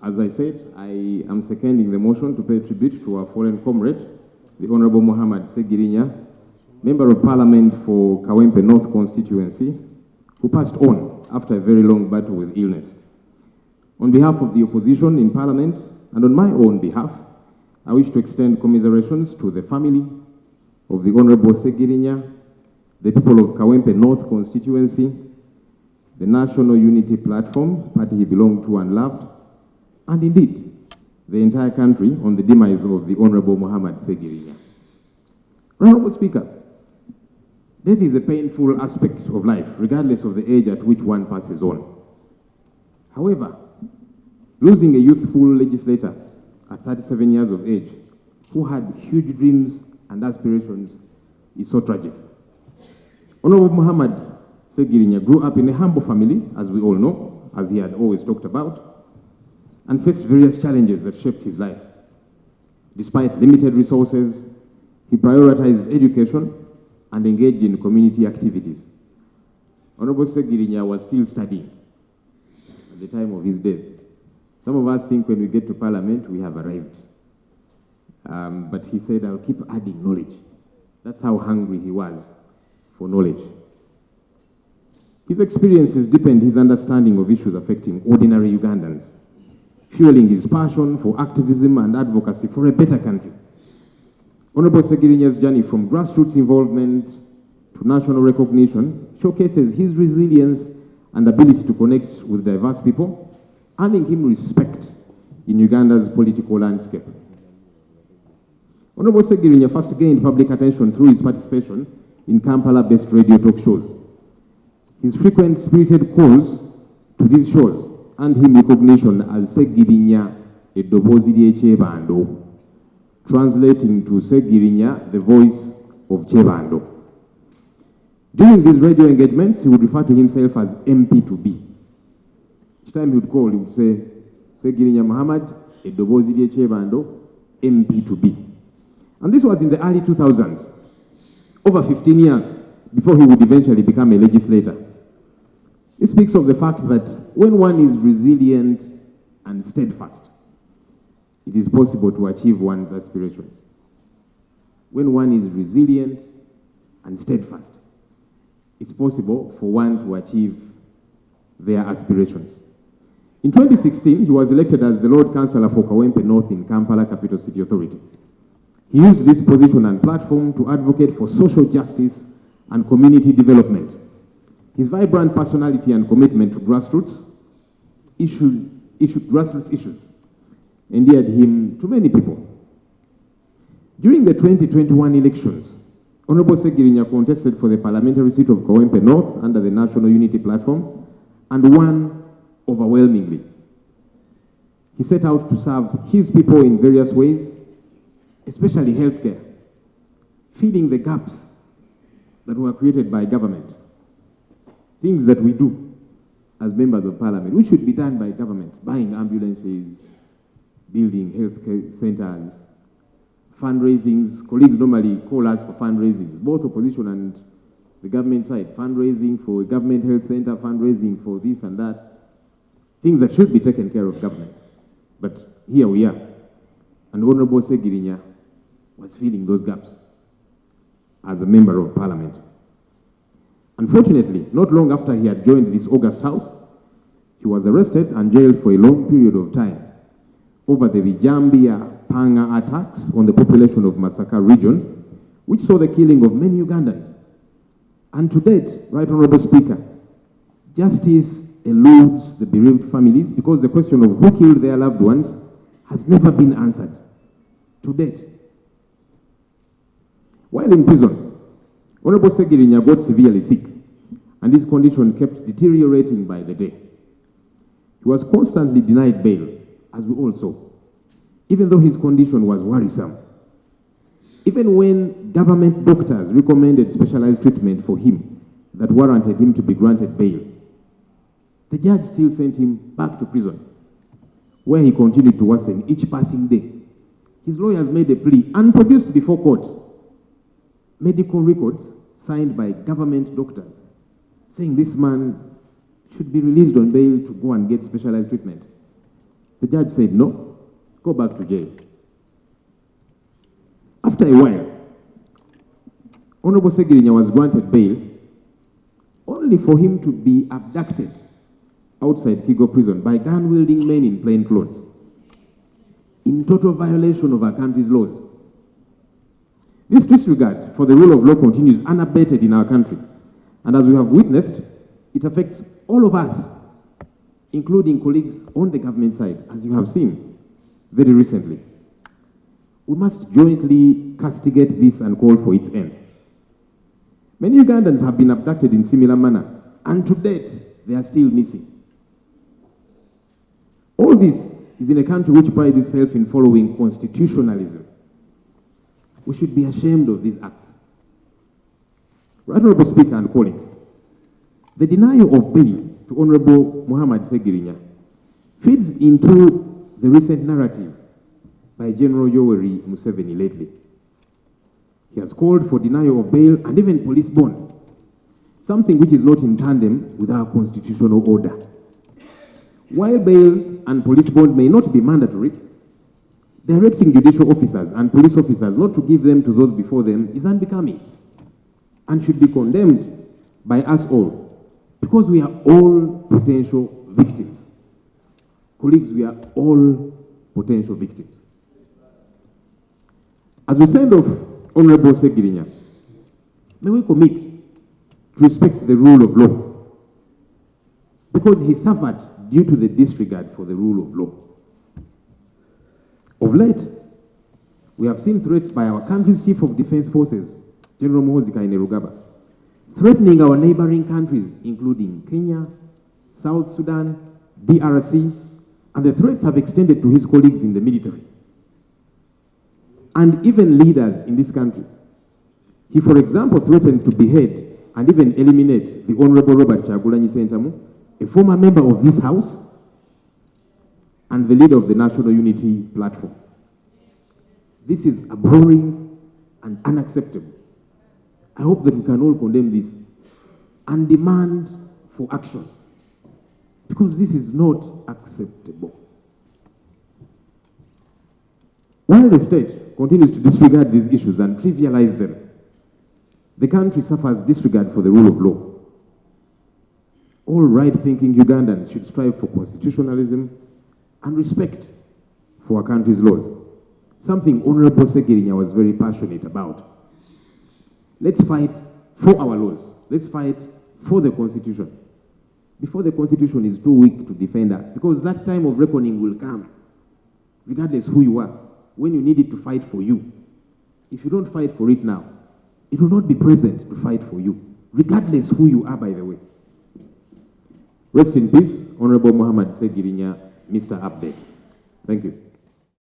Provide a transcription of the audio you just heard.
As I said, I am seconding the motion to pay tribute to our fallen comrade, the Honorable Muhammad Ssegirinya, Member of Parliament for Kawempe North constituency, who passed on after a very long battle with illness. On behalf of the opposition in Parliament and on my own behalf, I wish to extend commiserations to the family of the Honorable Ssegirinya, the people of Kawempe North constituency, the National Unity Platform, party he belonged to and loved, and indeed, the entire country on the demise of the Honorable Muhammad Ssegirinya. Honorable Speaker, death is a painful aspect of life, regardless of the age at which one passes on. However, losing a youthful legislator at 37 years of age, who had huge dreams and aspirations, is so tragic. Honorable Muhammad Ssegirinya grew up in a humble family, as we all know, as he had always talked about, and faced various challenges that shaped his life. Despite limited resources, he prioritized education and engaged in community activities. Honorable Ssegirinya was still studying at the time of his death. Some of us think when we get to Parliament, we have arrived. But he said, I'll keep adding knowledge. That's how hungry he was for knowledge. His experiences deepened his understanding of issues affecting ordinary Ugandans, fueling his passion for activism and advocacy for a better country. Honorable Ssegirinya's journey from grassroots involvement to national recognition showcases his resilience and ability to connect with diverse people, earning him respect in Uganda's political landscape. Honorable Ssegirinya first gained public attention through his participation in Kampala-based radio talk shows. His frequent spirited calls to these shows earned him recognition as Ssegirinya Eddoboozi ly'Ekyebando, translating to Ssegirinya, the voice of Kyebando. During these radio engagements, he would refer to himself as MP2B. Each time he would call, he would say, Ssegirinya Muhammad Eddoboozi ly'Ekyebando, MP2B. And this was in the early 2000s, over 15 years before he would eventually become a legislator. This speaks of the fact that when one is resilient and steadfast, it is possible to achieve one's aspirations. When one is resilient and steadfast, it's possible for one to achieve their aspirations. In 2016, he was elected as the Lord Councillor for Kawempe North in Kampala Capital City Authority. He used this position and platform to advocate for social justice and community development. His vibrant personality and commitment to grassroots issues endeared him to many people. During the 2021 elections, Honorable Ssegirinya contested for the parliamentary seat of Kawempe North under the National Unity Platform and won overwhelmingly. He set out to serve his people in various ways, especially healthcare, filling the gaps that were created by government. Things that we do as members of parliament, which should be done by government, buying ambulances, building healthcare centers, fundraisings. Colleagues normally call us for fundraisings, both opposition and the government side, fundraising for a government health center, fundraising for this and that, things that should be taken care of government. But here we are, and Honorable Ssegirinya was filling those gaps as a member of parliament. Unfortunately, not long after he had joined this august house, he was arrested and jailed for a long period of time over the Vijambia Panga attacks on the population of Masaka region, which saw the killing of many Ugandans. And to date, Right Honorable Speaker, justice eludes the bereaved families because the question of who killed their loved ones has never been answered. To date. While in prison, Honorable Ssegirinya got severely sick, and his condition kept deteriorating by the day. He was constantly denied bail, as we all saw, even though his condition was worrisome. Even when government doctors recommended specialized treatment for him that warranted him to be granted bail, the judge still sent him back to prison, where he continued to worsen each passing day. His lawyers made a plea and produced before court medical records signed by government doctors saying this man should be released on bail to go and get specialized treatment. The judge said, no, go back to jail. After a while, Honorable Ssegirinya was granted bail only for him to be abducted outside Kigo prison by gun-wielding men in plain clothes, in total violation of our country's laws. This disregard for the rule of law continues unabated in our country, and as we have witnessed, it affects all of us, including colleagues on the government side, as you have seen very recently. We must jointly castigate this and call for its end. Many Ugandans have been abducted in similar manner, and to date, they are still missing. All this is in a country which prides itself in following constitutionalism. We should be ashamed of these acts. Right Honorable Speaker and colleagues, the denial of bail to Honorable Muhammad Ssegirinya feeds into the recent narrative by General Yoweri Museveni lately. He has called for denial of bail and even police bond, something which is not in tandem with our constitutional order. While bail and police bond may not be mandatory, directing judicial officers and police officers not to give them to those before them is unbecoming and should be condemned by us all, because we are all potential victims. Colleagues, we are all potential victims. As we send off Honorable Ssegirinya, may we commit to respect the rule of law, because he suffered due to the disregard for the rule of law. Of late, we have seen threats by our country's Chief of Defense Forces, General Muhoozi Kainerugaba, threatening our neighboring countries, including Kenya, South Sudan, DRC, and the threats have extended to his colleagues in the military, and even leaders in this country. He, for example, threatened to behead and even eliminate the Honorable Robert Kyagulanyi Ssentamu, a former member of this House and the leader of the National Unity Platform. This is abhorring and unacceptable. I hope that we can all condemn this and demand for action, because this is not acceptable. While the state continues to disregard these issues and trivialize them, the country suffers disregard for the rule of law. All right-thinking Ugandans should strive for constitutionalism and respect for our country's laws, something Honorable Ssegirinya was very passionate about. Let's fight for our laws. Let's fight for the Constitution, before the Constitution is too weak to defend us, because that time of reckoning will come, regardless who you are, when you need it to fight for you. If you don't fight for it now, it will not be present to fight for you, regardless who you are, by the way. Rest in peace, Honorable Muhammad Ssegirinya, Mr. Update. Thank you.